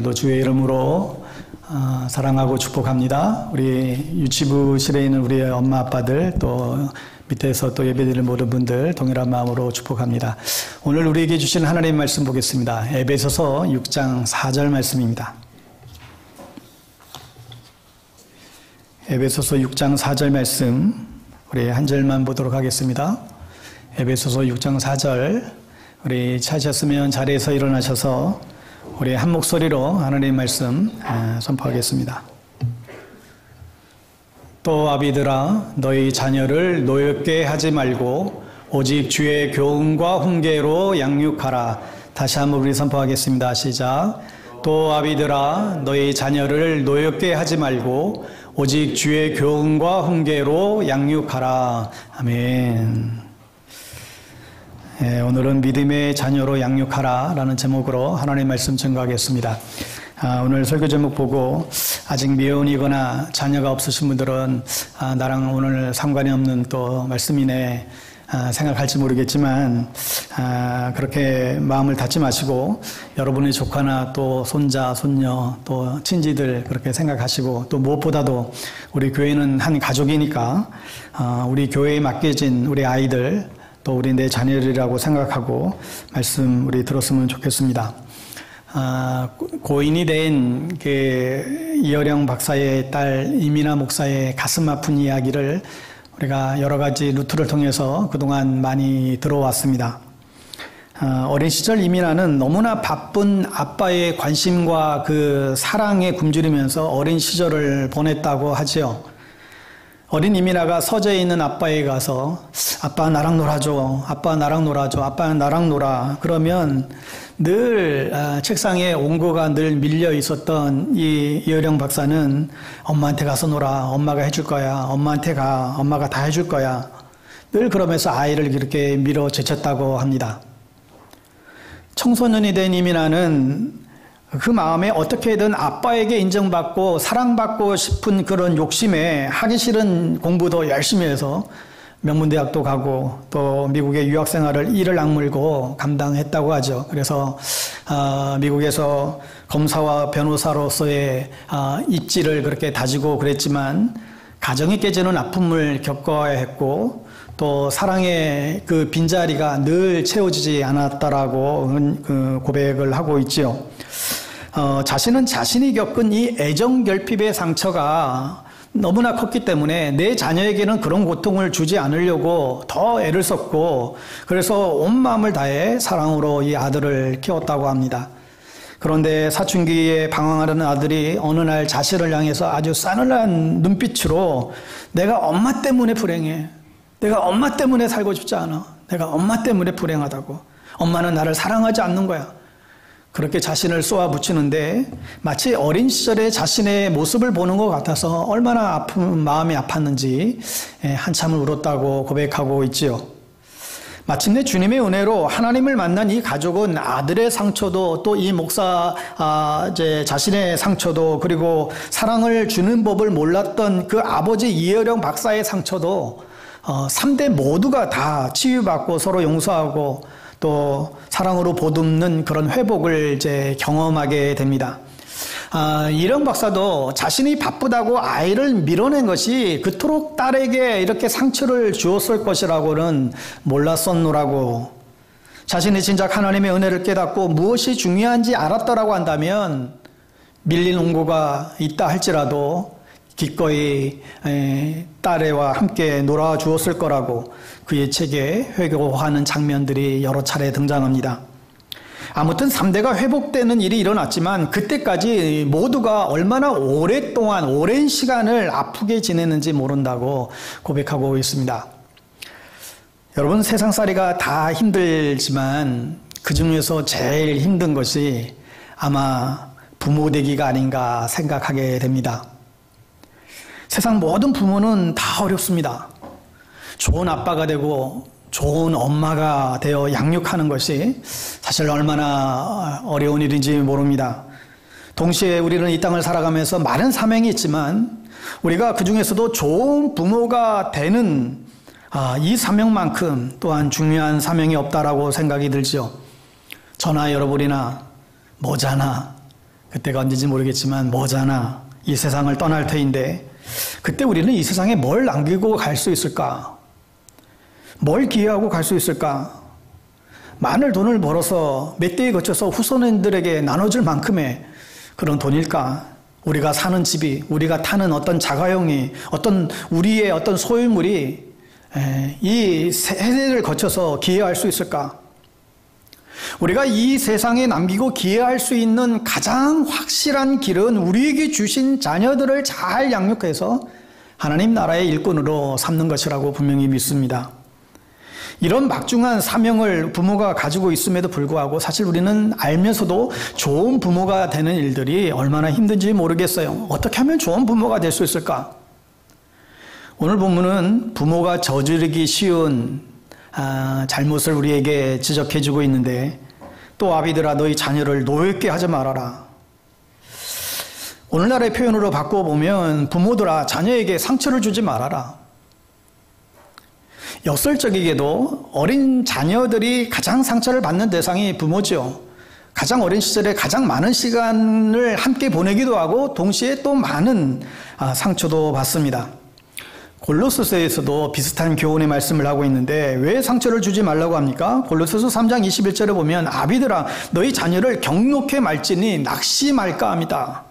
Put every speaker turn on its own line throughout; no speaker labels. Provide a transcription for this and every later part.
오늘도 주의 이름으로 사랑하고 축복합니다. 우리 유치부실에 있는 우리 엄마 아빠들 또 밑에서 또 예배드리는 모든 분들 동일한 마음으로 축복합니다. 오늘 우리에게 주신 하나님의 말씀 보겠습니다. 에베소서 6장 4절 말씀입니다. 에베소서 6장 4절 말씀 우리 한 절만 보도록 하겠습니다. 에베소서 6장 4절 우리 찾으셨으면 자리에서 일어나셔서 우리 한 목소리로 하나님의 말씀 선포하겠습니다. 또 아비들아 너희 자녀를 노엽게 하지 말고 오직 주의 교훈과 훈계로 양육하라. 다시 한번 우리 선포하겠습니다. 시작. 또 아비들아 너희 자녀를 노엽게 하지 말고 오직 주의 교훈과 훈계로 양육하라. 아멘. 오늘은 믿음의 자녀로 양육하라 라는 제목으로 하나님의 말씀 증거하겠습니다. 오늘 설교 제목 보고 아직 미혼이거나 자녀가 없으신 분들은 나랑 오늘 상관이 없는 또 말씀이네 생각할지 모르겠지만 그렇게 마음을 닫지 마시고 여러분의 조카나 또 손자, 손녀, 또 친지들 그렇게 생각하시고 또 무엇보다도 우리 교회는 한 가족이니까 우리 교회에 맡겨진 우리 아이들 또 우리 내 자녀들이라고 생각하고 말씀 우리 들었으면 좋겠습니다. 고인이 된 이어령 박사의 딸 이민아 목사의 가슴 아픈 이야기를 우리가 여러 가지 루트를 통해서 그동안 많이 들어왔습니다. 어린 시절 이민아는 너무나 바쁜 아빠의 관심과 그 사랑에 굶주리면서 어린 시절을 보냈다고 하지요. 어린 이민아가 서재에 있는 아빠에 가서 아빠 나랑 놀아줘, 아빠 나랑 놀아줘, 아빠 나랑 놀아. 그러면 늘 책상에 온고가 늘 밀려 있었던 이 이어령 박사는 엄마한테 가서 놀아, 엄마가 해줄 거야, 엄마한테 가, 엄마가 다 해줄 거야. 늘 그러면서 아이를 이렇게 밀어 제쳤다고 합니다. 청소년이 된 이민아는 그 마음에 어떻게든 아빠에게 인정받고 사랑받고 싶은 그런 욕심에 하기 싫은 공부도 열심히 해서 명문대학도 가고 또 미국의 유학생활을 이를 악물고 감당했다고 하죠. 그래서 미국에서 검사와 변호사로서의 입지를 그렇게 다지고 그랬지만 가정이 깨지는 아픔을 겪어야 했고 또 사랑의 그 빈자리가 늘 채워지지 않았다라고 그 고백을 하고 있지요. 자신은 자신이 겪은 이 애정 결핍의 상처가 너무나 컸기 때문에 내 자녀에게는 그런 고통을 주지 않으려고 더 애를 썼고 그래서 온 마음을 다해 사랑으로 이 아들을 키웠다고 합니다. 그런데 사춘기에 방황하는 아들이 어느 날 자신을 향해서 아주 싸늘한 눈빛으로 내가 엄마 때문에 불행해. 내가 엄마 때문에 살고 싶지 않아. 내가 엄마 때문에 불행하다고. 엄마는 나를 사랑하지 않는 거야. 그렇게 자신을 쏘아붙이는데 마치 어린 시절의 자신의 모습을 보는 것 같아서 얼마나 마음이 아팠는지 한참을 울었다고 고백하고 있지요. 마침내 주님의 은혜로 하나님을 만난 이 가족은 아들의 상처도 또 이 목사 자신의 상처도 그리고 사랑을 주는 법을 몰랐던 그 아버지 이어령 박사의 상처도 3대 모두가 다 치유받고 서로 용서하고 또 사랑으로 보듬는 그런 회복을 이제 경험하게 됩니다. 이령 박사도 자신이 바쁘다고 아이를 밀어낸 것이 그토록 딸에게 이렇게 상처를 주었을 것이라고는 몰랐었노라고. 자신이 진작 하나님의 은혜를 깨닫고 무엇이 중요한지 알았더라고 한다면 밀린 온고가 있다 할지라도 기꺼이 딸애와 함께 놀아주었을 거라고 그의 책에 회고하는 장면들이 여러 차례 등장합니다. 아무튼 3대가 회복되는 일이 일어났지만 그때까지 모두가 얼마나 오랫동안 오랜 시간을 아프게 지냈는지 모른다고 고백하고 있습니다. 여러분 세상살이가 다 힘들지만 그 중에서 제일 힘든 것이 아마 부모 되기가 아닌가 생각하게 됩니다. 세상 모든 부모는 다 어렵습니다. 좋은 아빠가 되고 좋은 엄마가 되어 양육하는 것이 사실 얼마나 어려운 일인지 모릅니다. 동시에 우리는 이 땅을 살아가면서 많은 사명이 있지만 우리가 그 중에서도 좋은 부모가 되는 이 사명만큼 또한 중요한 사명이 없다라고 생각이 들지요. 저나 여러분이나 모자나 그때가 언제인지 모르겠지만 머잖아. 이 세상을 떠날 터인데 그때 우리는 이 세상에 뭘 남기고 갈 수 있을까? 뭘 기여하고 갈 수 있을까? 많은 돈을 벌어서 몇 대에 거쳐서 후손들에게 나눠줄 만큼의 그런 돈일까? 우리가 사는 집이, 우리가 타는 어떤 자가용이, 우리의 어떤 소유물이 이 세대를 거쳐서 기여할 수 있을까? 우리가 이 세상에 남기고 기여할 수 있는 가장 확실한 길은 우리에게 주신 자녀들을 잘 양육해서 하나님 나라의 일꾼으로 삼는 것이라고 분명히 믿습니다. 이런 막중한 사명을 부모가 가지고 있음에도 불구하고 사실 우리는 알면서도 좋은 부모가 되는 일들이 얼마나 힘든지 모르겠어요. 어떻게 하면 좋은 부모가 될 수 있을까? 오늘 본문은 부모가 저지르기 쉬운 잘못을 우리에게 지적해주고 있는데 또 아비들아 너희 자녀를 노엽게 하지 말아라. 오늘날의 표현으로 바꿔보면 부모들아 자녀에게 상처를 주지 말아라. 역설적이게도 어린 자녀들이 가장 상처를 받는 대상이 부모죠. 가장 어린 시절에 가장 많은 시간을 함께 보내기도 하고 동시에 또 많은 상처도 받습니다. 골로새서에서도 비슷한 교훈의 말씀을 하고 있는데 왜 상처를 주지 말라고 합니까? 골로새서 3장 21절에 보면 아비들아 너희 자녀를 경록해 말지니 낙심할까 합니다.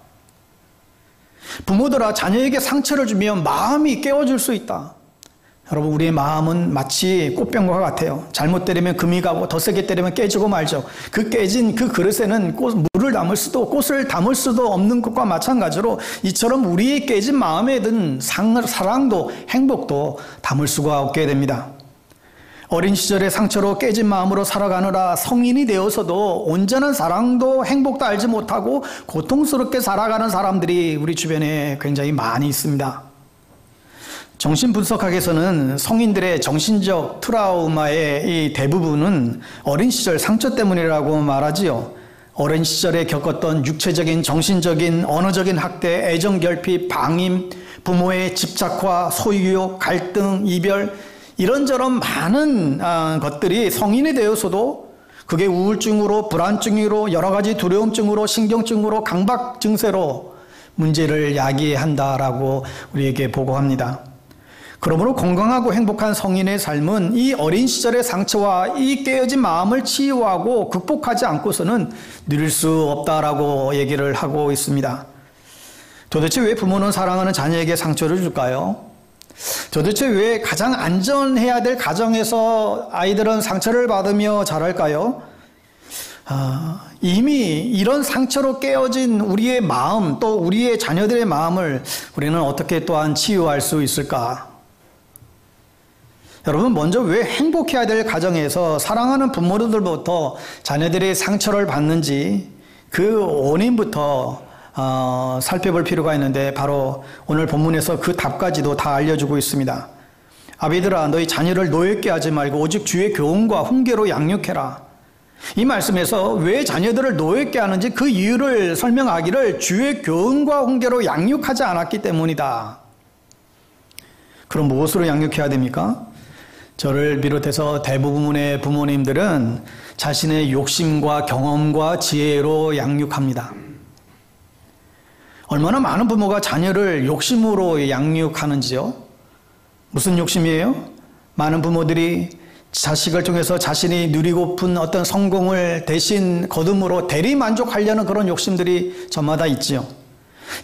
부모들아 자녀에게 상처를 주면 마음이 깨어질 수 있다. 여러분 우리의 마음은 마치 꽃병과 같아요. 잘못 때리면 금이 가고 더 세게 때리면 깨지고 말죠. 그 깨진 그 그릇에는 물을 담을 수도 꽃을 담을 수도 없는 것과 마찬가지로 이처럼 우리의 깨진 마음에 든 사랑도 행복도 담을 수가 없게 됩니다. 어린 시절의 상처로 깨진 마음으로 살아가느라 성인이 되어서도 온전한 사랑도 행복도 알지 못하고 고통스럽게 살아가는 사람들이 우리 주변에 굉장히 많이 있습니다. 정신분석학에서는 성인들의 정신적 트라우마의 이 대부분은 어린 시절 상처 때문이라고 말하지요. 어린 시절에 겪었던 육체적인, 정신적인, 언어적인 학대, 애정결핍, 방임, 부모의 집착화, 소유욕, 갈등, 이별 이런저런 많은 것들이 성인이 되어서도 그게 우울증으로, 불안증으로, 여러 가지 두려움증으로, 신경증으로, 강박 증세로 문제를 야기한다라고 우리에게 보고합니다. 그러므로 건강하고 행복한 성인의 삶은 이 어린 시절의 상처와 이 깨어진 마음을 치유하고 극복하지 않고서는 누릴 수 없다라고 얘기를 하고 있습니다. 도대체 왜 부모는 사랑하는 자녀에게 상처를 줄까요? 도대체 왜 가장 안전해야 될 가정에서 아이들은 상처를 받으며 자랄까요? 이미 이런 상처로 깨어진 우리의 마음 또 우리의 자녀들의 마음을 우리는 어떻게 또한 치유할 수 있을까? 여러분 먼저 왜 행복해야 될 가정에서 사랑하는 부모들부터 자녀들이 상처를 받는지 그 원인부터 살펴볼 필요가 있는데 바로 오늘 본문에서 그 답까지도 다 알려주고 있습니다. 아비들아 너희 자녀를 노엽게 하지 말고 오직 주의 교훈과 훈계로 양육해라. 이 말씀에서 왜 자녀들을 노엽게 하는지 그 이유를 설명하기를 주의 교훈과 훈계로 양육하지 않았기 때문이다. 그럼 무엇으로 양육해야 됩니까? 저를 비롯해서 대부분의 부모님들은 자신의 욕심과 경험과 지혜로 양육합니다. 얼마나 많은 부모가 자녀를 욕심으로 양육하는지요? 무슨 욕심이에요? 많은 부모들이 자식을 통해서 자신이 누리고픈 어떤 성공을 대신 거둠으로 대리만족하려는 그런 욕심들이 저마다 있지요.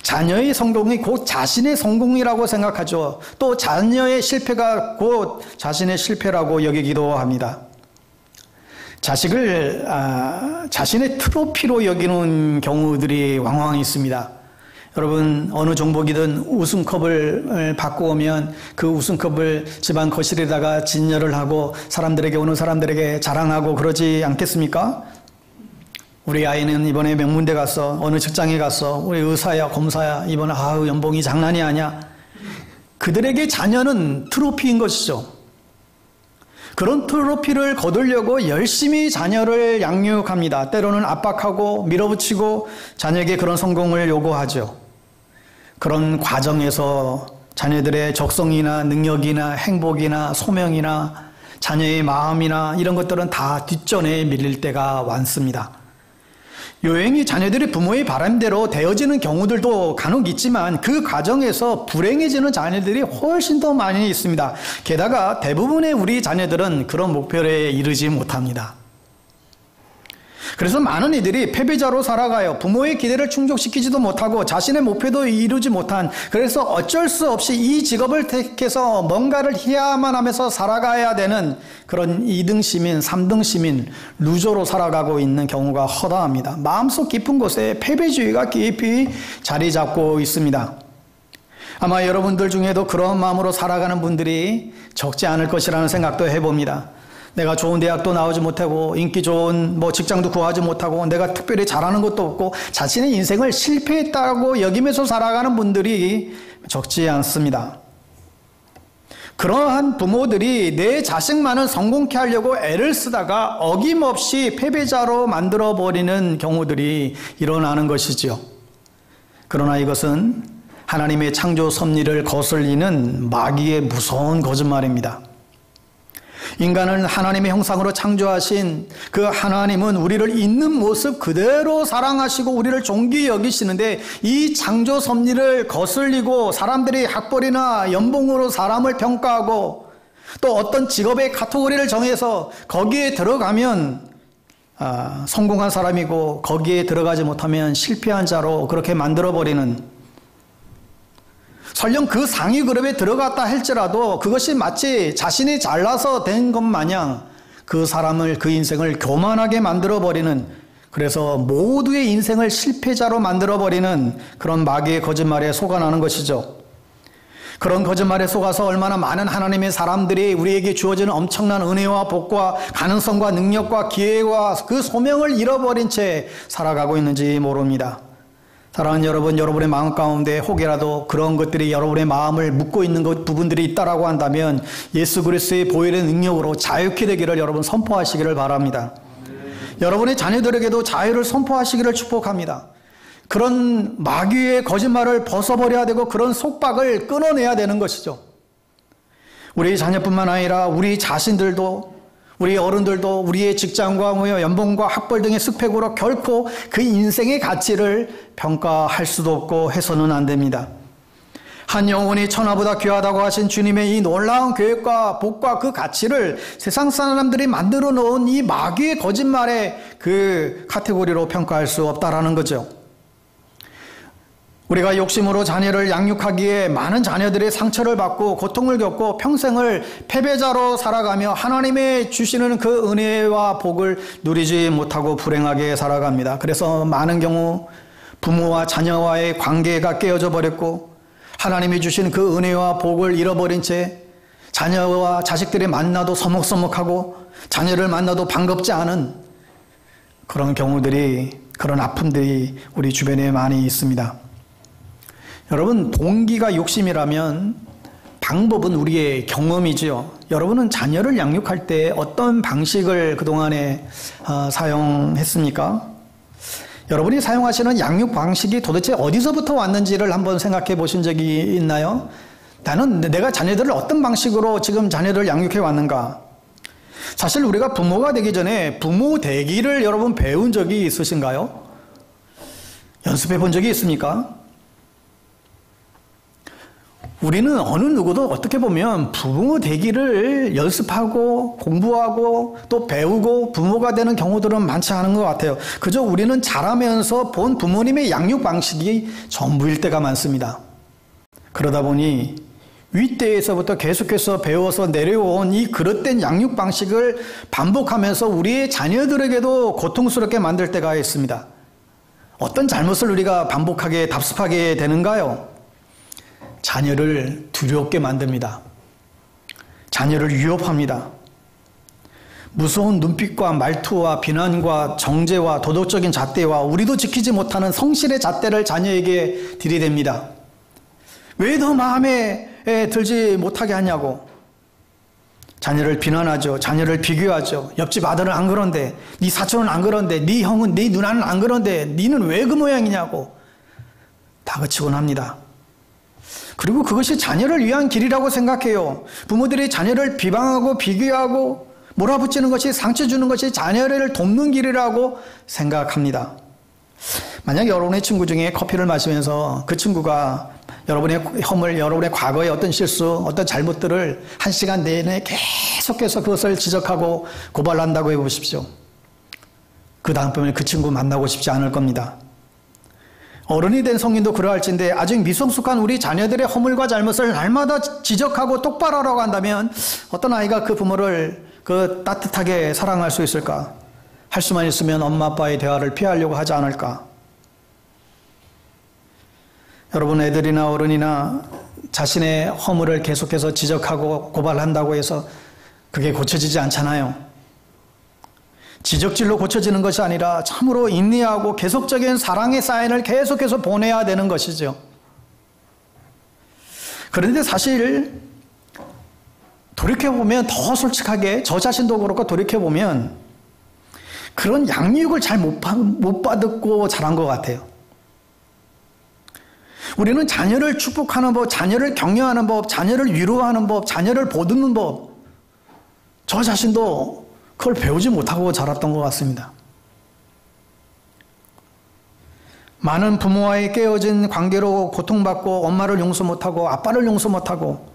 자녀의 성공이 곧 자신의 성공이라고 생각하죠. 또 자녀의 실패가 곧 자신의 실패라고 여기기도 합니다. 자식을 자신의 트로피로 여기는 경우들이 왕왕 있습니다. 여러분 어느 종목이든 우승컵을 받고 오면 그 우승컵을 집안 거실에다가 진열을 하고 사람들에게 오는 사람들에게 자랑하고 그러지 않겠습니까? 우리 아이는 이번에 명문대 갔어. 어느 직장에 갔어. 우리 의사야 검사야. 이번에 연봉이 장난이 아니야. 그들에게 자녀는 트로피인 것이죠. 그런 트로피를 거두려고 열심히 자녀를 양육합니다. 때로는 압박하고 밀어붙이고 자녀에게 그런 성공을 요구하죠. 그런 과정에서 자녀들의 적성이나 능력이나 행복이나 소명이나 자녀의 마음이나 이런 것들은 다 뒷전에 밀릴 때가 많습니다. 요행이 자녀들이 부모의 바람대로 되어지는 경우들도 간혹 있지만 그 과정에서 불행해지는 자녀들이 훨씬 더 많이 있습니다. 게다가 대부분의 우리 자녀들은 그런 목표에 이르지 못합니다. 그래서 많은 이들이 패배자로 살아가요. 부모의 기대를 충족시키지도 못하고 자신의 목표도 이루지 못한, 그래서 어쩔 수 없이 이 직업을 택해서 뭔가를 해야만 하면서 살아가야 되는 그런 2등 시민, 3등 시민, 루저로 살아가고 있는 경우가 허다합니다. 마음속 깊은 곳에 패배주의가 깊이 자리 잡고 있습니다. 아마 여러분들 중에도 그런 마음으로 살아가는 분들이 적지 않을 것이라는 생각도 해봅니다. 내가 좋은 대학도 나오지 못하고 인기 좋은 직장도 구하지 못하고 내가 특별히 잘하는 것도 없고 자신의 인생을 실패했다고 여기면서 살아가는 분들이 적지 않습니다. 그러한 부모들이 내 자식만을 성공케 하려고 애를 쓰다가 어김없이 패배자로 만들어버리는 경우들이 일어나는 것이지요. 그러나 이것은 하나님의 창조 섭리를 거슬리는 마귀의 무서운 거짓말입니다. 인간을 하나님의 형상으로 창조하신 그 하나님은 우리를 있는 모습 그대로 사랑하시고 우리를 존귀히 여기시는데, 이 창조 섭리를 거슬리고 사람들이 학벌이나 연봉으로 사람을 평가하고 또 어떤 직업의 카테고리를 정해서 거기에 들어가면 성공한 사람이고 거기에 들어가지 못하면 실패한 자로 그렇게 만들어버리는, 설령 그 상위 그룹에 들어갔다 할지라도 그것이 마치 자신이 잘나서 된 것 마냥 그 사람을, 그 인생을 교만하게 만들어버리는, 그래서 모두의 인생을 실패자로 만들어버리는 그런 마귀의 거짓말에 속아나는 것이죠. 그런 거짓말에 속아서 얼마나 많은 하나님의 사람들이 우리에게 주어지는 엄청난 은혜와 복과 가능성과 능력과 기회와 그 소명을 잃어버린 채 살아가고 있는지 모릅니다. 사랑하는 여러분, 여러분의 마음 가운데 혹이라도 그런 것들이 여러분의 마음을 묶고 있는 부분들이 있다라고 한다면 예수 그리스도의 보혈의 능력으로 자유케 되기를 여러분 선포하시기를 바랍니다. 여러분의 자녀들에게도 자유를 선포하시기를 축복합니다. 그런 마귀의 거짓말을 벗어버려야 되고 그런 속박을 끊어내야 되는 것이죠. 우리 자녀뿐만 아니라 우리 자신들도, 우리 어른들도 우리의 직장과 연봉과 학벌 등의 스펙으로 결코 그 인생의 가치를 평가할 수도 없고 해서는 안 됩니다. 한 영혼이 천하보다 귀하다고 하신 주님의 이 놀라운 계획과 복과 그 가치를 세상 사람들이 만들어 놓은 이 마귀의 거짓말의 그 카테고리로 평가할 수 없다라는 거죠. 우리가 욕심으로 자녀를 양육하기에 많은 자녀들의 상처를 받고 고통을 겪고 평생을 패배자로 살아가며 하나님의 주시는 그 은혜와 복을 누리지 못하고 불행하게 살아갑니다. 그래서 많은 경우 부모와 자녀와의 관계가 깨어져 버렸고 하나님이 주신 그 은혜와 복을 잃어버린 채 자녀와 자식들이 만나도 서먹서먹하고 자녀를 만나도 반갑지 않은 그런 경우들이, 그런 아픔들이 우리 주변에 많이 있습니다. 여러분, 동기가 욕심이라면 방법은 우리의 경험이지요. 여러분은 자녀를 양육할 때 어떤 방식을 그동안에 사용했습니까? 여러분이 사용하시는 양육 방식이 도대체 어디서부터 왔는지를 한번 생각해 보신 적이 있나요? 나는 내가 자녀들을 어떤 방식으로 지금 자녀들을 양육해 왔는가? 사실 우리가 부모가 되기 전에 부모 되기를 여러분 배운 적이 있으신가요? 연습해 본 적이 있습니까? 우리는 어느 누구도 어떻게 보면 부모 되기를 연습하고 공부하고 또 배우고 부모가 되는 경우들은 많지 않은 것 같아요. 그저 우리는 자라면서 본 부모님의 양육 방식이 전부일 때가 많습니다. 그러다 보니 윗대에서부터 계속해서 배워서 내려온 이 그릇된 양육 방식을 반복하면서 우리의 자녀들에게도 고통스럽게 만들 때가 있습니다. 어떤 잘못을 우리가 반복하게 답습하게 되는가요? 자녀를 두렵게 만듭니다. 자녀를 위협합니다. 무서운 눈빛과 말투와 비난과 정죄와 도덕적인 잣대와 우리도 지키지 못하는 성실의 잣대를 자녀에게 들이댑니다. 왜 더 마음에 들지 못하게 하냐고. 자녀를 비난하죠. 자녀를 비교하죠. 옆집 아들은 안 그런데, 네 사촌은 안 그런데, 네 형은, 네 누나는 안 그런데 네는 왜 그 모양이냐고 다그치곤 합니다. 그리고 그것이 자녀를 위한 길이라고 생각해요. 부모들이 자녀를 비방하고 비교하고 몰아붙이는 것이, 상처 주는 것이 자녀를 돕는 길이라고 생각합니다. 만약 여러분의 친구 중에 커피를 마시면서 그 친구가 여러분의 허물, 여러분의 과거의 어떤 실수, 어떤 잘못들을 1시간 내내 계속해서 그것을 지적하고 고발한다고 해보십시오. 그 다음번에 그 친구 만나고 싶지 않을 겁니다. 어른이 된 성인도 그러할진데 아직 미성숙한 우리 자녀들의 허물과 잘못을 날마다 지적하고 똑바로 하라고 한다면 어떤 아이가 그 부모를 따뜻하게 사랑할 수 있을까? 할 수만 있으면 엄마 아빠의 대화를 피하려고 하지 않을까? 여러분, 애들이나 어른이나 자신의 허물을 계속해서 지적하고 고발한다고 해서 그게 고쳐지지 않잖아요. 지적질로 고쳐지는 것이 아니라 참으로 인내하고 계속적인 사랑의 사인을 계속해서 보내야 되는 것이죠. 그런데 사실 돌이켜보면 더 솔직하게 저 자신도 그렇고 돌이켜보면 그런 양육을 잘 못 받았고 자란 것 같아요. 우리는 자녀를 축복하는 법, 자녀를 격려하는 법, 자녀를 위로하는 법, 자녀를 보듬는 법, 저 자신도 그걸 배우지 못하고 자랐던 것 같습니다. 많은 부모와의 깨어진 관계로 고통받고 엄마를 용서 못하고 아빠를 용서 못하고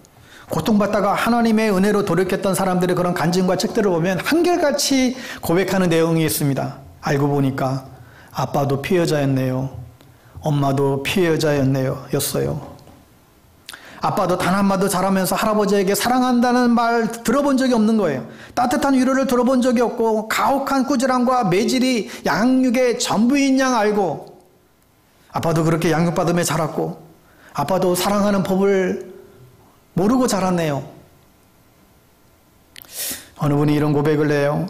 고통받다가 하나님의 은혜로 돌이켰던 사람들의 그런 간증과 책들을 보면 한결같이 고백하는 내용이 있습니다. 알고 보니까 아빠도 피해자였네요. 엄마도 피해자였어요. 아빠도 단 한마디 잘하면서 할아버지에게 사랑한다는 말 들어본 적이 없는 거예요. 따뜻한 위로를 들어본 적이 없고 가혹한 꾸지람과 매질이 양육의 전부인 양 알고 아빠도 그렇게 양육받으며 자랐고 아빠도 사랑하는 법을 모르고 자랐네요. 어느 분이 이런 고백을 해요.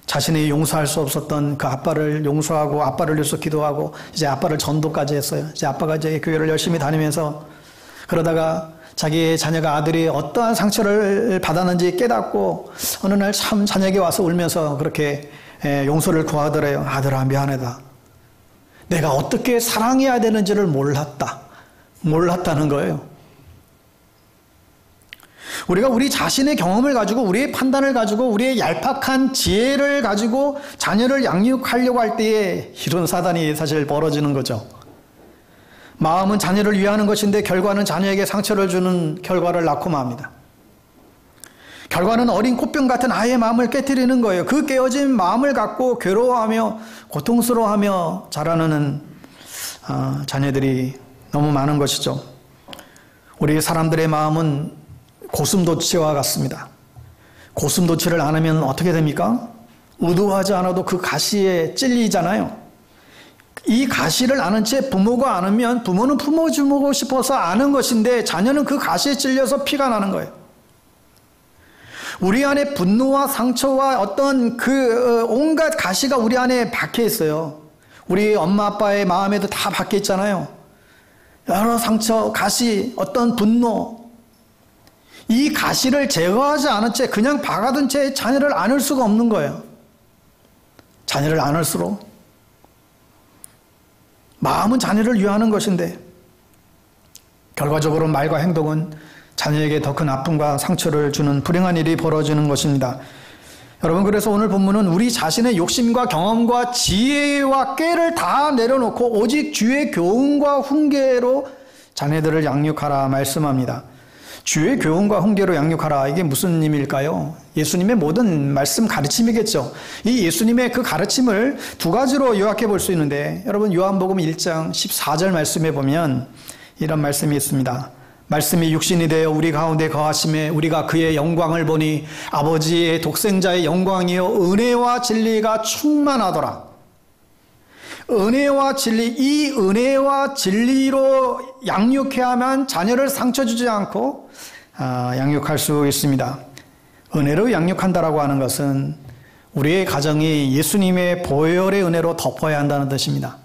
자신이 용서할 수 없었던 그 아빠를 용서하고 아빠를 위해서 기도하고 이제 아빠를 전도까지 했어요. 이제 아빠가 이제 교회를 열심히 다니면서 그러다가 자기의 자녀가 아들이 어떠한 상처를 받았는지 깨닫고 어느 날 참 자녀에게 와서 울면서 그렇게 용서를 구하더래요. 아들아 미안하다. 내가 어떻게 사랑해야 되는지를 몰랐다는 거예요. 우리가 우리 자신의 경험을 가지고 우리의 판단을 가지고 우리의 얄팍한 지혜를 가지고 자녀를 양육하려고 할 때에 이런 사단이 사실 벌어지는 거죠. 마음은 자녀를 위하는 것인데 결과는 자녀에게 상처를 주는 결과를 낳고 맙니다. 결과는 어린 꽃병 같은 아이의 마음을 깨트리는 거예요. 그 깨어진 마음을 갖고 괴로워하며 고통스러워하며 자라는 자녀들이 너무 많은 것이죠. 우리 사람들의 마음은 고슴도치와 같습니다. 고슴도치를 안으면 어떻게 됩니까? 의도하지 않아도 그 가시에 찔리잖아요. 이 가시를 아는 채 부모가 안으면 부모는 품어주고 싶어서 아는 것인데 자녀는 그 가시에 찔려서 피가 나는 거예요. 우리 안에 분노와 상처와 어떤 온갖 가시가 우리 안에 박혀 있어요. 우리 엄마 아빠의 마음에도 다 박혀 있잖아요. 여러 상처, 가시, 어떤 분노. 이 가시를 제거하지 않은 채 그냥 박아둔 채 자녀를 안을 수가 없는 거예요. 자녀를 안을수록 마음은 자녀를 위하는 것인데 결과적으로 말과 행동은 자녀에게 더 큰 아픔과 상처를 주는 불행한 일이 벌어지는 것입니다. 여러분, 그래서 오늘 본문은 우리 자신의 욕심과 경험과 지혜와 꾀를 다 내려놓고 오직 주의 교훈과 훈계로 자녀들을 양육하라 말씀합니다. 주의 교훈과 훈계로 양육하라. 이게 무슨 의미일까요? 예수님의 모든 말씀 가르침이겠죠. 이 예수님의 그 가르침을 두 가지로 요약해 볼 수 있는데 여러분 요한복음 1장 14절 말씀에 보면 이런 말씀이 있습니다. 말씀이 육신이 되어 우리 가운데 거하심에 우리가 그의 영광을 보니 아버지의 독생자의 영광이요 은혜와 진리가 충만하더라. 은혜와 진리, 이 은혜와 진리로 양육해야만 자녀를 상처 주지 않고 양육할 수 있습니다. 은혜로 양육한다라고 하는 것은 우리의 가정이 예수님의 보혈의 은혜로 덮어야 한다는 뜻입니다.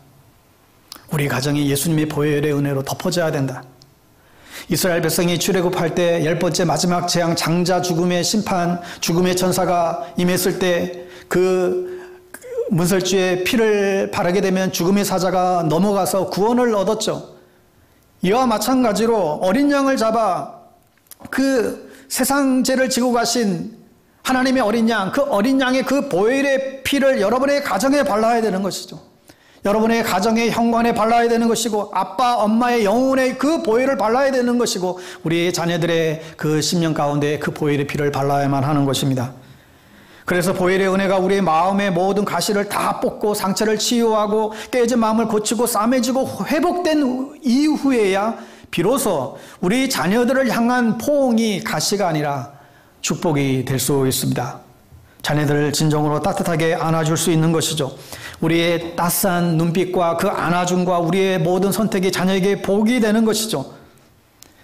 우리 가정이 예수님의 보혈의 은혜로 덮어져야 된다. 이스라엘 백성이 출애굽할 때 10번째 마지막 재앙 장자 죽음의 심판, 죽음의 천사가 임했을 때 그 문설주에 피를 바르게 되면 죽음의 사자가 넘어가서 구원을 얻었죠. 이와 마찬가지로 어린 양을 잡아 그 세상 죄를 지고 가신 하나님의 어린 양, 그 어린 양의 그 보혈의 피를 여러분의 가정에 발라야 되는 것이죠. 여러분의 가정의 현관에 발라야 되는 것이고 아빠 엄마의 영혼의 그 보혈을 발라야 되는 것이고 우리의 자녀들의 그 심령 가운데 그 보혈의 피를 발라야만 하는 것입니다. 그래서 보혈의 은혜가 우리의 마음의 모든 가시를 다 뽑고 상처를 치유하고 깨진 마음을 고치고 싸매지고 회복된 이후에야 비로소 우리 자녀들을 향한 포옹이 가시가 아니라 축복이 될 수 있습니다. 자녀들을 진정으로 따뜻하게 안아줄 수 있는 것이죠. 우리의 따스한 눈빛과 그 안아줌과 우리의 모든 선택이 자녀에게 복이 되는 것이죠.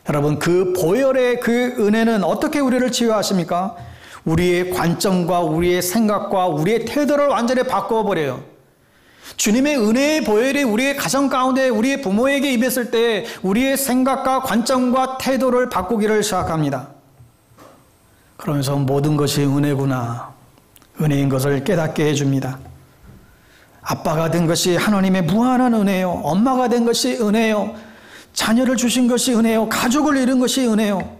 여러분, 그 보혈의 그 은혜는 어떻게 우리를 치유하십니까? 우리의 관점과 우리의 생각과 우리의 태도를 완전히 바꿔버려요. 주님의 은혜의 보혈이 우리의 가정 가운데 우리의 부모에게 임했을 때 우리의 생각과 관점과 태도를 바꾸기를 시작합니다. 그러면서 모든 것이 은혜구나, 은혜인 것을 깨닫게 해줍니다. 아빠가 된 것이 하나님의 무한한 은혜요, 엄마가 된 것이 은혜요, 자녀를 주신 것이 은혜요, 가족을 이룬 것이 은혜요.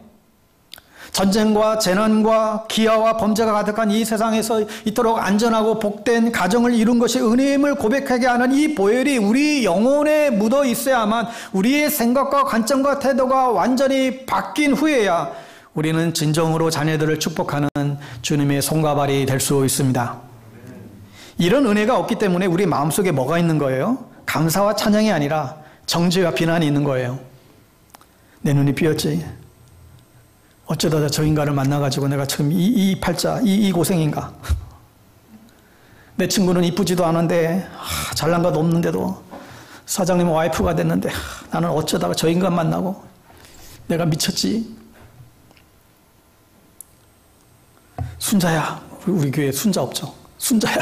전쟁과 재난과 기아와 범죄가 가득한 이 세상에서 이토록 안전하고 복된 가정을 이룬 것이 은혜임을 고백하게 하는 이 보혈이 우리 영혼에 묻어 있어야만 우리의 생각과 관점과 태도가 완전히 바뀐 후에야 우리는 진정으로 자녀들을 축복하는 주님의 손과 발이 될 수 있습니다. 이런 은혜가 없기 때문에 우리 마음속에 뭐가 있는 거예요? 감사와 찬양이 아니라 정죄와 비난이 있는 거예요. 내 눈이 삐었지. 어쩌다 저 인간을 만나가지고 내가 지금 이 팔자, 이 고생인가. 내 친구는 이쁘지도 않은데, 잘난 것 없는데도 사장님 와이프가 됐는데, 나는 어쩌다가 저 인간 만나고 내가 미쳤지. 순자야, 우리 교회에 순자 없죠? 순자야,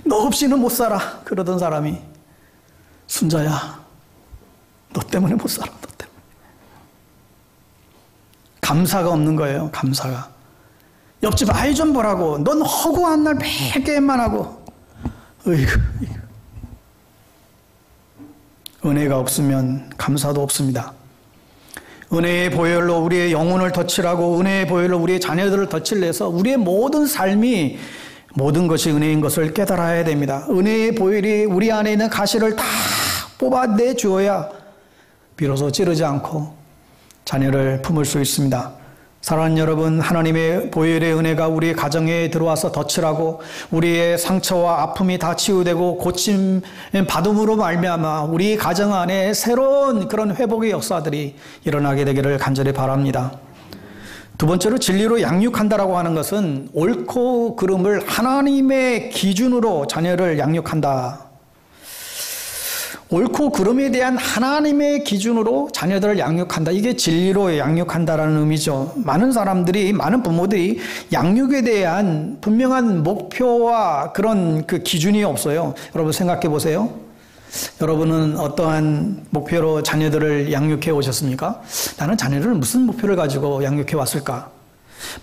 너 없이는 못 살아. 그러던 사람이, 순자야, 너 때문에 못 살아. 너 때문에. 감사가 없는 거예요. 감사가. 옆집 아이 좀 보라고. 넌 허구한 날 매일 게임만 하고. 으이구. 은혜가 없으면 감사도 없습니다. 은혜의 보혈로 우리의 영혼을 덧칠하고 은혜의 보혈로 우리의 자녀들을 덧칠해서 우리의 모든 삶이, 모든 것이 은혜인 것을 깨달아야 됩니다. 은혜의 보혈이 우리 안에 있는 가시를 다 뽑아내 주어야 비로소 찌르지 않고 자녀를 품을 수 있습니다. 사랑하는 여러분, 하나님의 보혈의 은혜가 우리 가정에 들어와서 덧칠하고 우리의 상처와 아픔이 다 치유되고 고침 받음으로 말미암아 우리 가정 안에 새로운 그런 회복의 역사들이 일어나게 되기를 간절히 바랍니다. 두 번째로 진리로 양육한다라고 하는 것은 옳고 그름을 하나님의 기준으로 자녀를 양육한다. 옳고 그름에 대한 하나님의 기준으로 자녀들을 양육한다. 이게 진리로 양육한다라는 의미죠. 많은 사람들이, 많은 부모들이 양육에 대한 분명한 목표와 그런 그 기준이 없어요. 여러분 생각해 보세요. 여러분은 어떠한 목표로 자녀들을 양육해 오셨습니까? 나는 자녀를 무슨 목표를 가지고 양육해 왔을까?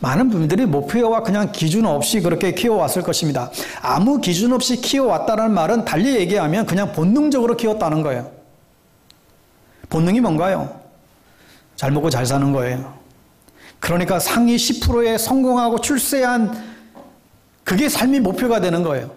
많은 분들이 목표와 그냥 기준 없이 그렇게 키워왔을 것입니다. 아무 기준 없이 키워왔다는 말은 달리 얘기하면 그냥 본능적으로 키웠다는 거예요. 본능이 뭔가요? 잘 먹고 잘 사는 거예요. 그러니까 상위 10%에 성공하고 출세한 그게 삶의 목표가 되는 거예요.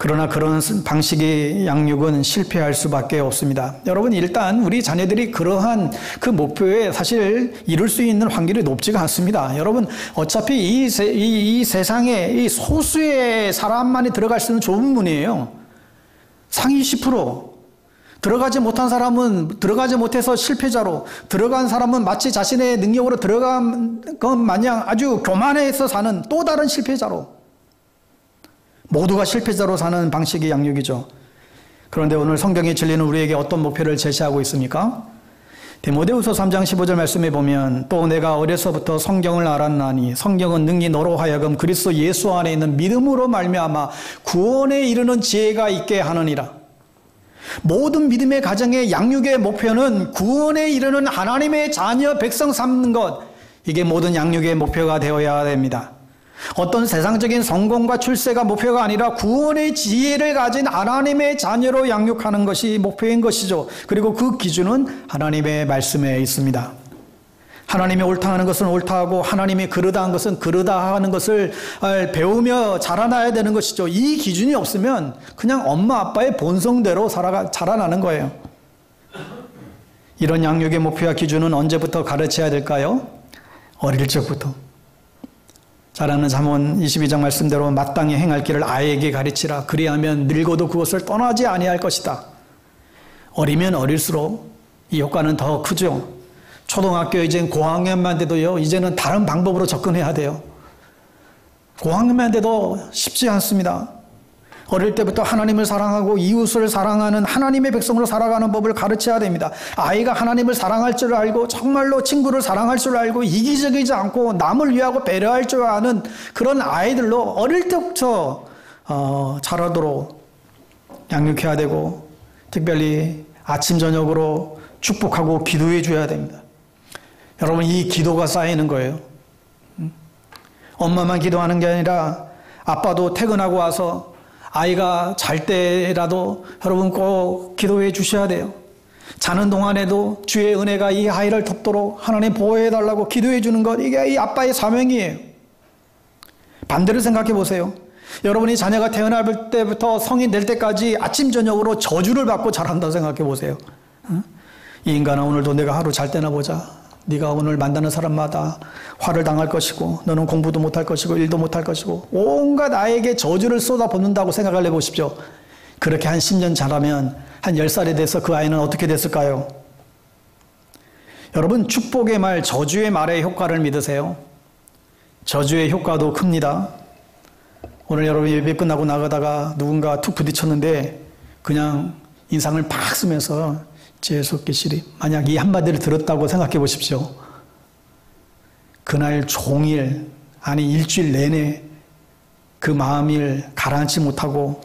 그러나 그런 방식의 양육은 실패할 수밖에 없습니다. 여러분, 일단 우리 자녀들이 그러한 그 목표에 사실 이룰 수 있는 확률이 높지가 않습니다. 여러분, 어차피 이 세상에 이 소수의 사람만이 들어갈 수 있는 좁은 문이에요. 상위 10%. 들어가지 못한 사람은 들어가지 못해서 실패자로, 들어간 사람은 마치 자신의 능력으로 들어간 것 마냥 아주 교만해서 사는 또 다른 실패자로, 모두가 실패자로 사는 방식의 양육이죠. 그런데 오늘 성경의 진리는 우리에게 어떤 목표를 제시하고 있습니까? 디모데후서 3장 15절 말씀에 보면, 또 내가 어려서부터 성경을 알았나니 성경은 능히 너로 하여금 그리스도 예수 안에 있는 믿음으로 말미암아 구원에 이르는 지혜가 있게 하느니라. 모든 믿음의 가정의 양육의 목표는 구원에 이르는 하나님의 자녀 백성 삼는 것, 이게 모든 양육의 목표가 되어야 됩니다. 어떤 세상적인 성공과 출세가 목표가 아니라 구원의 지혜를 가진 하나님의 자녀로 양육하는 것이 목표인 것이죠. 그리고 그 기준은 하나님의 말씀에 있습니다. 하나님이 옳다 하는 것은 옳다 하고 하나님이 그르다 하는 것은 그르다 하는 것을 배우며 자라나야 되는 것이죠. 이 기준이 없으면 그냥 엄마 아빠의 본성대로 자라나는 거예요. 이런 양육의 목표와 기준은 언제부터 가르쳐야 될까요? 어릴 적부터. 자라는 잠언 22장 말씀대로 마땅히 행할 길을 아이에게 가르치라. 그리하면 늙어도 그것을 떠나지 아니할 것이다. 어리면 어릴수록 이 효과는 더 크죠. 초등학교 이제 고학년만 돼도요, 이제는 다른 방법으로 접근해야 돼요. 고학년만 돼도 쉽지 않습니다. 어릴 때부터 하나님을 사랑하고 이웃을 사랑하는 하나님의 백성으로 살아가는 법을 가르쳐야 됩니다. 아이가 하나님을 사랑할 줄 알고 정말로 친구를 사랑할 줄 알고 이기적이지 않고 남을 위하고 배려할 줄 아는 그런 아이들로 어릴 때부터 자라도록 양육해야 되고, 특별히 아침 저녁으로 축복하고 기도해 줘야 됩니다. 여러분, 이 기도가 쌓이는 거예요. 엄마만 기도하는 게 아니라 아빠도 퇴근하고 와서 아이가 잘 때라도 여러분 꼭 기도해 주셔야 돼요. 자는 동안에도 주의 은혜가 이 아이를 덮도록 하나님 보호해 달라고 기도해 주는 것, 이게 이 아빠의 사명이에요. 반대로 생각해 보세요. 여러분이 자녀가 태어날 때부터 성인 될 때까지 아침 저녁으로 저주를 받고 자란다고 생각해 보세요. 이 인간아, 오늘도 내가 하루 잘 때나 보자. 네가 오늘 만나는 사람마다 화를 당할 것이고 너는 공부도 못할 것이고 일도 못할 것이고 온갖 나에게 저주를 쏟아붓는다고 생각을 해보십시오. 그렇게 한 10년 자라면 한 10살이 돼서 그 아이는 어떻게 됐을까요? 여러분, 축복의 말, 저주의 말의 효과를 믿으세요. 저주의 효과도 큽니다. 오늘 여러분 예배 끝나고 나가다가 누군가 툭 부딪혔는데 그냥 인상을 팍 쓰면서 재수없기시리, 만약 이 한마디를 들었다고 생각해 보십시오. 그날 종일, 아니 일주일 내내 그 마음을 가라앉지 못하고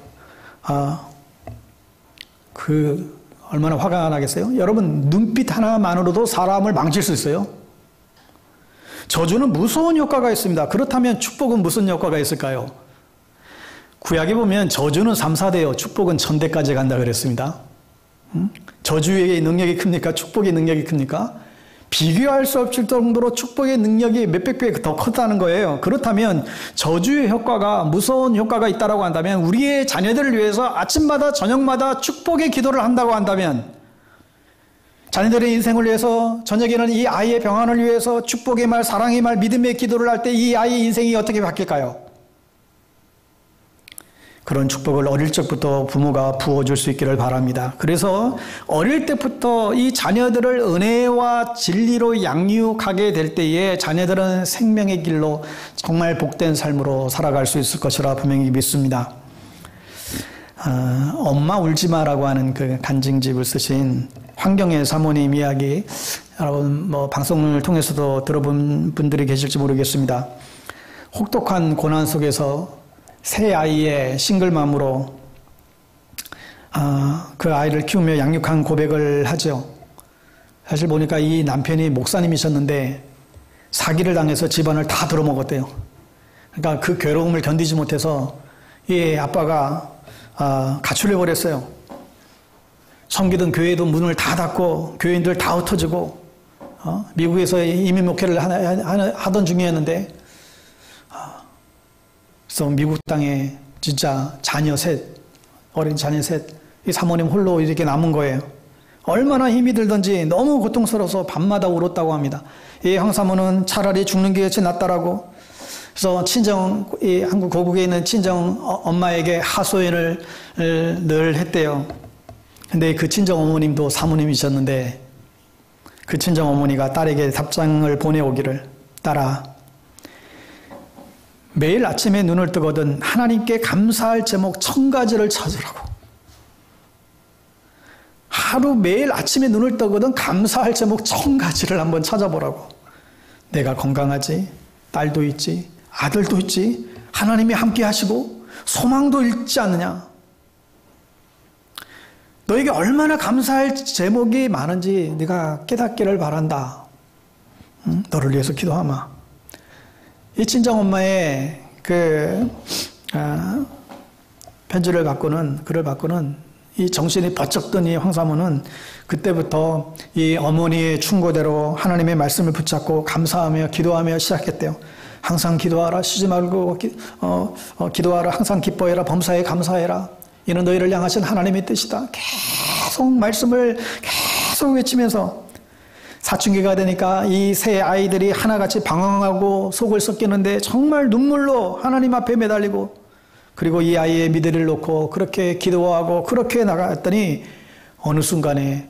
얼마나 화가 나겠어요? 여러분, 눈빛 하나만으로도 사람을 망칠 수 있어요. 저주는 무서운 효과가 있습니다. 그렇다면 축복은 무슨 효과가 있을까요? 구약에 보면 저주는 3, 4대요. 축복은 1000대까지 간다 그랬습니다. 저주의 능력이 큽니까? 축복의 능력이 큽니까? 비교할 수 없을 정도로 축복의 능력이 몇백 배 더 컸다는 거예요. 그렇다면 저주의 효과가, 무서운 효과가 있다고 한다면, 우리의 자녀들을 위해서 아침마다 저녁마다 축복의 기도를 한다고 한다면, 자녀들의 인생을 위해서 저녁에는 이 아이의 평안을 위해서 축복의 말, 사랑의 말, 믿음의 기도를 할 때 이 아이의 인생이 어떻게 바뀔까요? 그런 축복을 어릴 적부터 부모가 부어줄 수 있기를 바랍니다. 그래서 어릴 때부터 이 자녀들을 은혜와 진리로 양육하게 될 때에 자녀들은 생명의 길로 정말 복된 삶으로 살아갈 수 있을 것이라 분명히 믿습니다. 엄마 울지마라고 하는 그 간증집을 쓰신 황경애 사모님 이야기, 여러분 방송을 통해서도 들어본 분들이 계실지 모르겠습니다. 혹독한 고난 속에서 새 아이의 싱글맘으로 그 아이를 키우며 양육한 고백을 하죠. 사실 보니까 이 남편이 목사님이셨는데 사기를 당해서 집안을 다 들어먹었대요. 그러니까 그 괴로움을 견디지 못해서 이 아빠가 가출해버렸어요. 섬기던 교회도 문을 다 닫고 교인들 다 흩어지고 미국에서 이민 목회를 하던 중이었는데, 그래서 미국 땅에 진짜 자녀 셋, 어린 자녀 셋, 이 사모님 홀로 이렇게 남은 거예요. 얼마나 힘이 들던지 너무 고통스러워서 밤마다 울었다고 합니다. 이 황사모는 차라리 죽는 게 낫다라고. 그래서 이 한국 고국에 있는 친정 엄마에게 하소연을 늘 했대요. 근데 그 친정 어머님도 사모님이셨는데 그 친정 어머니가 딸에게 답장을 보내오기를, 딸아, 매일 아침에 눈을 뜨거든 하나님께 감사할 제목 1000가지를 찾으라고. 하루 매일 아침에 눈을 뜨거든 감사할 제목 1000가지를 한번 찾아보라고. 내가 건강하지, 딸도 있지, 아들도 있지, 하나님이 함께 하시고 소망도 잃지 않느냐. 너에게 얼마나 감사할 제목이 많은지 네가 깨닫기를 바란다. 너를 위해서 기도하마. 이 친정엄마의 편지를 받고는, 글을 받고는 이 정신이 번쩍 든 이 황사모는 그때부터 이 어머니의 충고대로 하나님의 말씀을 붙잡고 감사하며 기도하며 시작했대요. 항상 기도하라, 쉬지 말고 기도하라, 항상 기뻐해라, 범사에 감사해라. 이는 너희를 향하신 하나님의 뜻이다. 계속 말씀을 계속 외치면서 사춘기가 되니까 이 세 아이들이 하나같이 방황하고 속을 썩기는데 정말 눈물로 하나님 앞에 매달리고, 그리고 이 아이의 미래를 놓고 그렇게 기도하고 그렇게 나갔더니 어느 순간에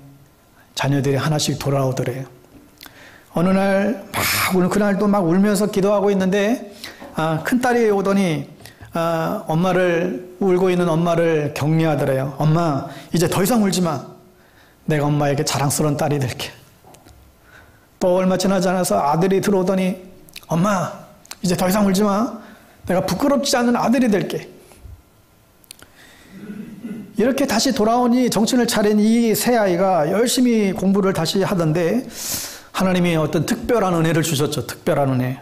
자녀들이 하나씩 돌아오더래요. 어느 날 그날도 막 울면서 기도하고 있는데 큰딸이 오더니 울고 있는 엄마를 격려하더래요. 엄마, 이제 더 이상 울지 마. 내가 엄마에게 자랑스러운 딸이 될게. 또 얼마 지나지 않아서 아들이 들어오더니 엄마, 이제 더 이상 울지 마. 내가 부끄럽지 않은 아들이 될게. 이렇게 다시 돌아오니 정신을 차린 이 세 아이가 열심히 공부를 다시 하던데 하나님이 어떤 특별한 은혜를 주셨죠. 특별한 은혜.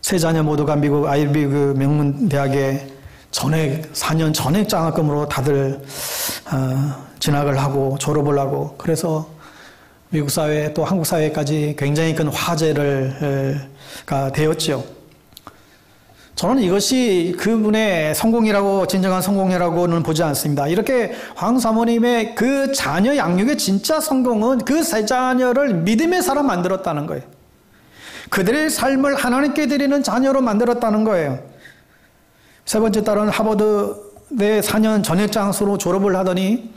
세 자녀 모두가 미국 아이비그 명문대학에 4년 전액 장학금으로 다들 진학을 하고 졸업을 하고, 그래서 미국 사회 또 한국 사회까지 굉장히 큰 화제가 되었죠. 저는 이것이 그분의 성공이라고, 진정한 성공이라고는 보지 않습니다. 이렇게 황 사모님의 그 자녀 양육의 진짜 성공은 그 세 자녀를 믿음의 사람 만들었다는 거예요. 그들의 삶을 하나님께 드리는 자녀로 만들었다는 거예요. 세 번째 딸은 하버드대 4년 전액장수로 졸업을 하더니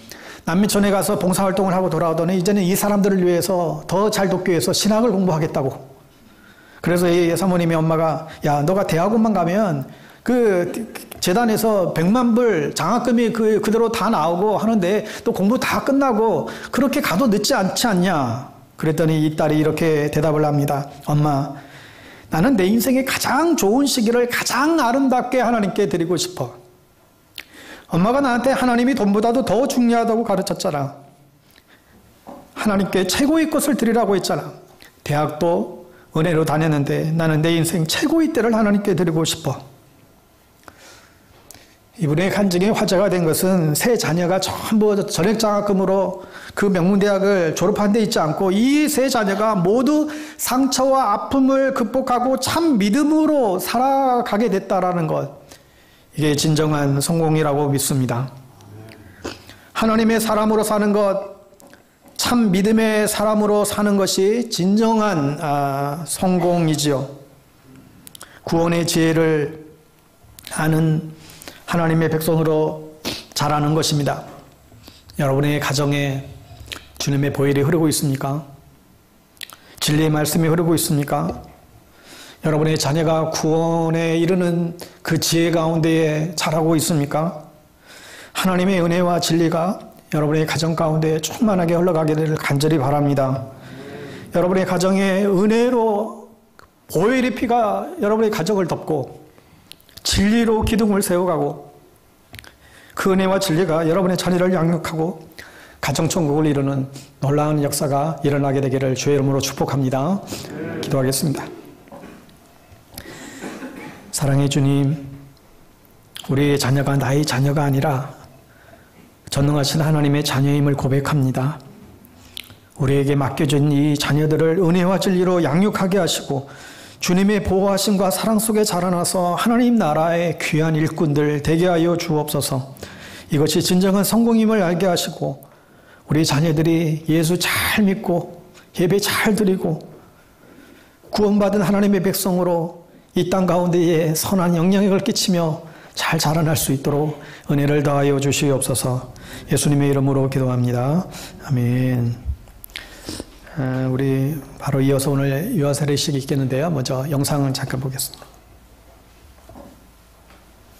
남미촌에 가서 봉사활동을 하고 돌아오더니 이제는 이 사람들을 위해서 더 잘 돕기 위해서 신학을 공부하겠다고. 그래서 이 사모님의 엄마가, 야, 너가 대학원만 가면 그 재단에서 100만 불 장학금이 그대로 다 나오고 하는데 또 공부 다 끝나고 그렇게 가도 늦지 않지 않냐. 그랬더니 이 딸이 이렇게 대답을 합니다. 엄마, 나는 내 인생의 가장 좋은 시기를 가장 아름답게 하나님께 드리고 싶어. 엄마가 나한테 하나님이 돈보다도 더 중요하다고 가르쳤잖아. 하나님께 최고의 것을 드리라고 했잖아. 대학도 은혜로 다녔는데 나는 내 인생 최고의 때를 하나님께 드리고 싶어. 이분의 간증이 화제가 된 것은 세 자녀가 전부 전액장학금으로 그 명문대학을 졸업한 데 있지 않고 이 세 자녀가 모두 상처와 아픔을 극복하고 참 믿음으로 살아가게 됐다라는 것. 이게 진정한 성공이라고 믿습니다. 하나님의 사람으로 사는 것, 참 믿음의 사람으로 사는 것이 진정한 성공이지요. 구원의 지혜를 아는 하나님의 백성으로 자라는 것입니다. 여러분의 가정에 주님의 보혈이 흐르고 있습니까? 진리의 말씀이 흐르고 있습니까? 여러분의 자녀가 구원에 이르는 그 지혜 가운데에 자라고 있습니까? 하나님의 은혜와 진리가 여러분의 가정 가운데 충만하게 흘러가기를 간절히 바랍니다. 여러분의 가정에 은혜로 보혈의 피가 여러분의 가정을 덮고 진리로 기둥을 세워가고 그 은혜와 진리가 여러분의 자녀를 양육하고 가정천국을 이루는 놀라운 역사가 일어나게 되기를 주의 이름으로 축복합니다. 기도하겠습니다. 사랑의 주님, 우리의 자녀가 나의 자녀가 아니라 전능하신 하나님의 자녀임을 고백합니다. 우리에게 맡겨진 이 자녀들을 은혜와 진리로 양육하게 하시고 주님의 보호하심과 사랑 속에 자라나서 하나님 나라의 귀한 일꾼들 되게 하여 주옵소서. 이것이 진정한 성공임을 알게 하시고 우리 자녀들이 예수 잘 믿고 예배 잘 드리고 구원받은 하나님의 백성으로 이 땅 가운데에 선한 영향력을 끼치며 잘 자라날 수 있도록 은혜를 더하여 주시옵소서. 예수님의 이름으로 기도합니다. 아멘. 우리 바로 이어서 오늘 유아세례식이 있겠는데요. 먼저 영상을 잠깐 보겠습니다.